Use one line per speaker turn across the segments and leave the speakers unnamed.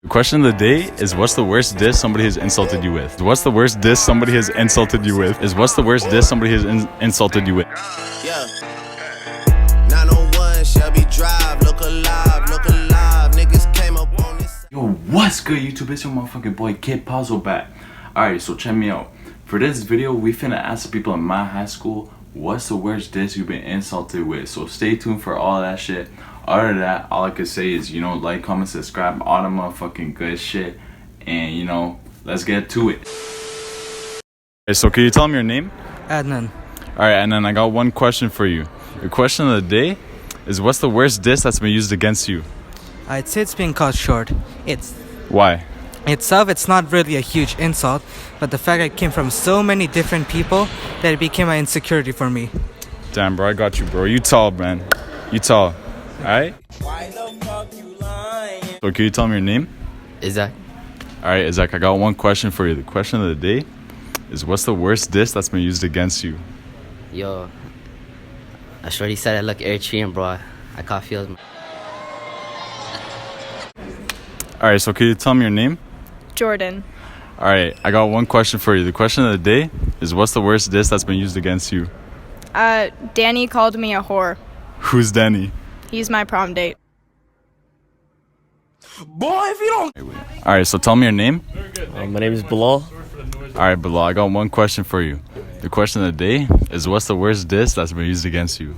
The question of the day is, what's the worst diss somebody has insulted you with? What's the worst diss somebody has insulted you with? What's the worst diss somebody has insulted you with?
Yeah. 901 Shelby Drive, look alive, niggas came up on this.
Yo, what's good YouTube? It's your motherfucking boy Kid Puzzle back. Alright, so check me out. For this video, we finna ask people in my high school, what's the worst diss you've been insulted with? So stay tuned for all that shit. Other than that, all I could say is, like, comment, subscribe, all the motherfucking good shit. And, let's get to it. Okay, so can you tell me your name?
Adnan.
Alright, and then I got one question for you. The question of the day is, what's the worst diss that's been used against you?
I'd say it's being cut short.
Why?
Itself, it's not really a huge insult, but the fact that it came from so many different people that it became an insecurity for me.
Damn, bro, I got you, bro. You tall, man. You tall. Alright?
Why the fuck you lying?
So can you tell me your name?
Isaac.
Alright, Isaac, I got one question for you. The question of the day is, what's the worst diss that's been used against you?
Yo, I shorty said I look Eritrean, bro. I caught feels.
Alright, so can you tell me your name?
Jordan.
Alright, I got one question for you. The question of the day is, what's the worst diss that's been used against you?
Danny called me a whore.
Who's Danny?
He's my prom date.
Boy, if you don't.
Alright, so tell me your name.
My name is Bilal.
Alright, Bilal, I got one question for you. The question of the day is, what's the worst diss that's been used against you?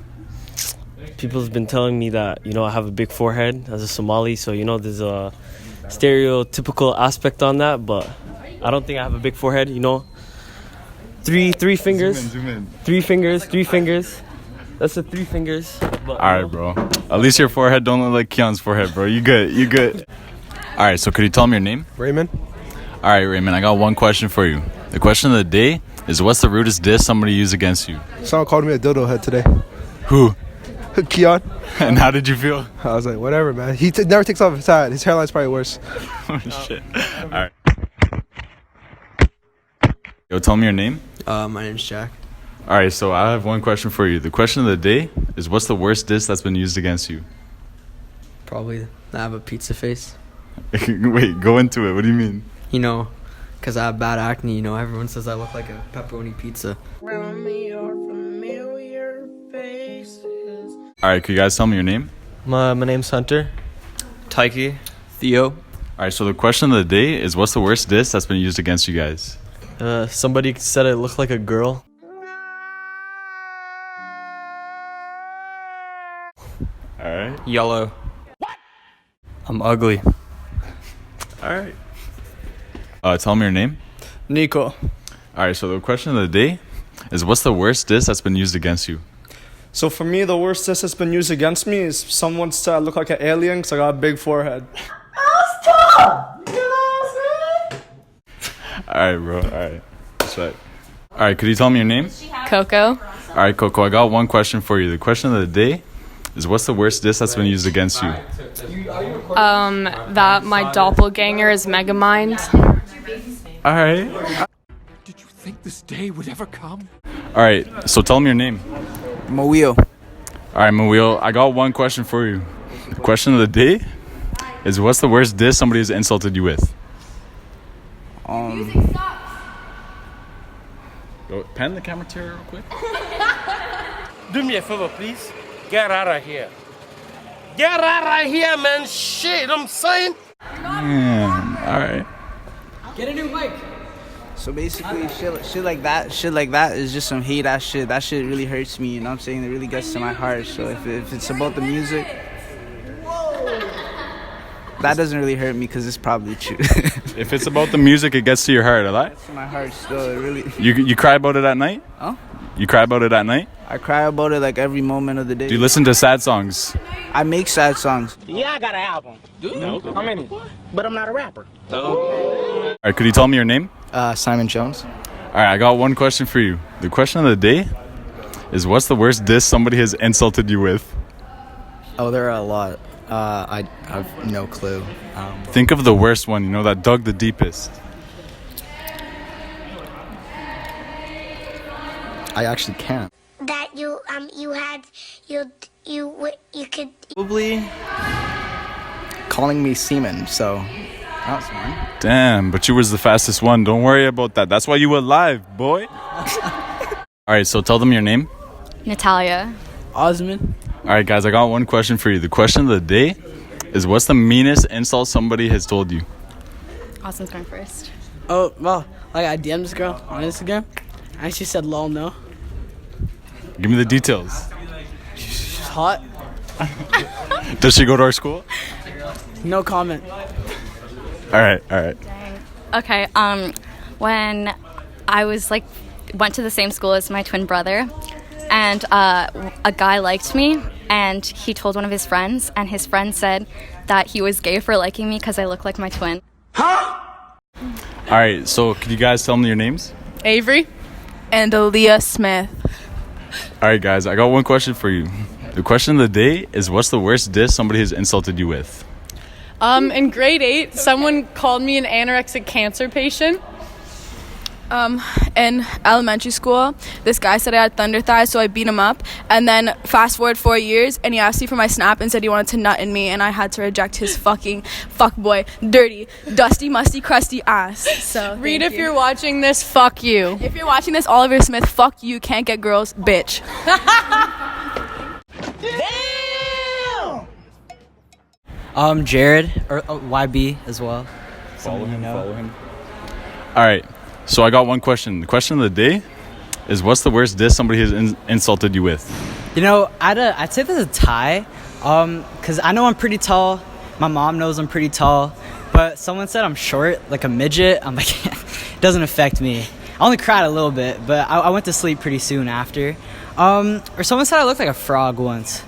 People have been telling me that, I have a big forehead as a Somali, so, there's a stereotypical aspect on that, but I don't think I have a big forehead, Three fingers.
Zoom in.
Three fingers. That's the 3 fingers.
Alright, bro. At least your forehead don't look like Keon's forehead, bro. You good. Alright, so could you tell me your name?
Raymond.
Alright, Raymond, I got one question for you. The question of the day is, what's the rudest diss somebody used against you?
Someone called me a dildo head today.
Who?
Keon.
And how did you feel?
I was like, whatever, man. He never takes off his hat. His hairline's probably worse.
Oh, shit. Alright. Yo, tell me your name.
My name's Jack.
Alright, so I have one question for you. The question of the day is, what's the worst diss that's been used against you?
Probably I have a pizza face.
Wait, go into it. What do you mean?
Because I have bad acne, everyone says I look like a pepperoni pizza.
Alright, could you guys tell me your name?
My name's Hunter.
Taiki. Theo.
Alright, so the question of the day is, what's the worst diss that's been used against you guys?
Somebody said I look like a girl.
Alright.
Yellow. What? I'm ugly.
Alright. Tell me your name.
Nico.
Alright, so the question of the day is, what's the worst diss that's been used against you?
So for me, the worst diss that's been used against me is someone said I look like an alien because I got a big forehead.
Alright, bro. Alright. That's right. Alright, could you tell me your name?
Coco.
Alright, Coco, I got one question for you. The question of the day is, what's the worst diss that's been used against you?
That my doppelganger is Megamind.
Alright.
Did you think this day would ever come?
Alright, so tell me your name.
Mawil.
Alright, Mawil, I got one question for you. The question of the day is, what's the worst diss somebody has insulted you with? Go, pan the camera to her real quick.
Do me a favor, please. Get out of here. Get out of here, man. Shit, I'm saying.
Man, alright.
So basically, shit like that is just some hate ass shit. That shit really hurts me, It really gets to my heart. So if it's about the music, that doesn't really hurt me because it's probably true.
If it's about the music, it gets to your heart, alright?
To my heart still, it really.
You cry about it at night?
Huh?
You cry about it at night?
I cry about it like every moment of the day.
Do you listen to sad songs?
I make sad songs.
Yeah, I got an album. No. How many? But I'm not a rapper.
Alright, could you tell me your name?
Simon Jones.
Alright, I got one question for you. The question of the day is, what's the worst diss somebody has insulted you with?
Oh, there are a lot. I have no clue.
Think of the worst one, that dug the deepest.
I actually can't.
That you could
Probably calling me semen, so
That was fun.
Damn, but you was the fastest one. Don't worry about that. That's why you alive, boy. All right, so tell them your name.
Natalia.
Osman.
All right, guys, I got one question for you. The question of the day is, what's the meanest insult somebody has told you?
Austin's going first.
Oh, well, like I DM'd this girl on Instagram. And she said, lol, no.
Give me the details.
She's hot.
Does she go to our school?
No comment.
All right.
Okay, when I was went to the same school as my twin brother, and a guy liked me, and he told one of his friends, and his friend said that he was gay for liking me because I look like my twin.
All right, so could you guys tell me your names?
Avery. And Aaliyah Smith.
All right, guys, I got one question for you. The question of the day is, what's the worst diss somebody has insulted you with?
In grade 8, someone called me an anorexic cancer patient. In elementary school, this guy said I had thunder thighs, so I beat him up. And then fast forward 4 years, and he asked me for my snap and said he wanted to nut in me, and I had to reject his fucking fuckboy, dirty, dusty, musty, crusty ass. So
Reed, if you're watching this, fuck you.
if you're watching this, Oliver Smith, fuck you, can't get girls, bitch.
Jared, or YB as well.
Follow him. All right, so I got one question. The question of the day is, what's the worst diss somebody has insulted you with?
You know, I'd say there's a tie, because I know I'm pretty tall. My mom knows I'm pretty tall. But someone said I'm short, like a midget. I'm like, it doesn't affect me. I only cried a little bit, but I went to sleep pretty soon after. Or someone said I looked like a frog once.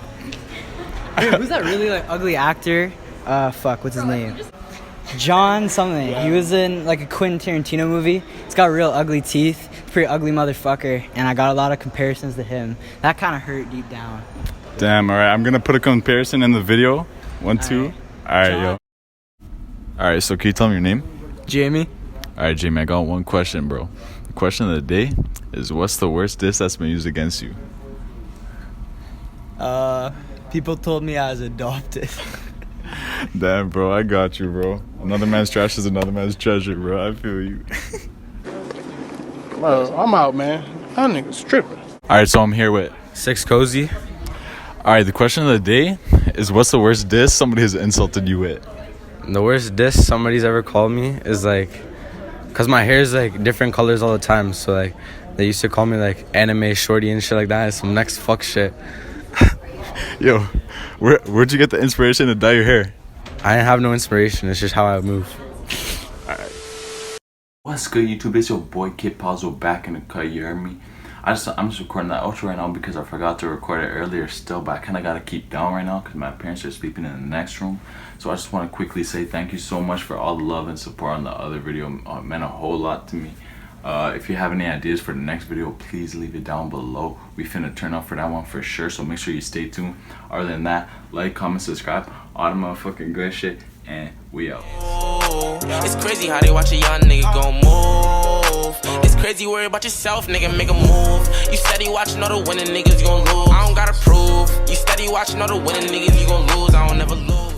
Dude, who's that really ugly actor? What's his name? John something. He was in a Quentin Tarantino movie. He's got real ugly teeth. Pretty ugly motherfucker. And I got a lot of comparisons to him. That kind of hurt deep down.
Damn, all right. I'm going to put a comparison in the video. 1, 2. All right, yo. All right, so can you tell me your name?
Jamie.
All right, Jamie, I got one question, bro. The question of the day is, what's the worst diss that's been used against you?
People told me I was adopted.
Damn, bro, I got you, bro. Another man's trash is another man's treasure, bro. I feel you.
Well, I'm out, man. That nigga's tripping.
All right, so I'm here with...
Six Cozy.
All right, the question of the day is, what's the worst diss somebody has insulted you with?
The worst diss somebody's ever called me is because my hair is different colors all the time. So they used to call me anime shorty and shit like that. It's some next fuck shit.
Yo, where'd you get the inspiration to dye your hair?
I didn't have no inspiration. It's just how I move.
Alright. What's good, YouTube? It's your boy Kid Pazzo back in the cut. You heard me? I'm just recording that outro right now because I forgot to record it earlier still, but I kind of got to keep down right now because my parents are sleeping in the next room. So I just want to quickly say thank you so much for all the love and support on the other video. It meant a whole lot to me. If you have any ideas for the next video, please leave it down below. We finna turn up for that one for sure, so make sure you stay tuned. Other than that, like, comment, subscribe, all the motherfucking good shit, and we out.
It's crazy how they watch a young nigga go move. It's crazy worry about yourself, nigga, make a move. You steady watching all the winning niggas, you gon' lose. I don't gotta prove. You steady watching all the winning niggas, you gon' lose. I don't never lose.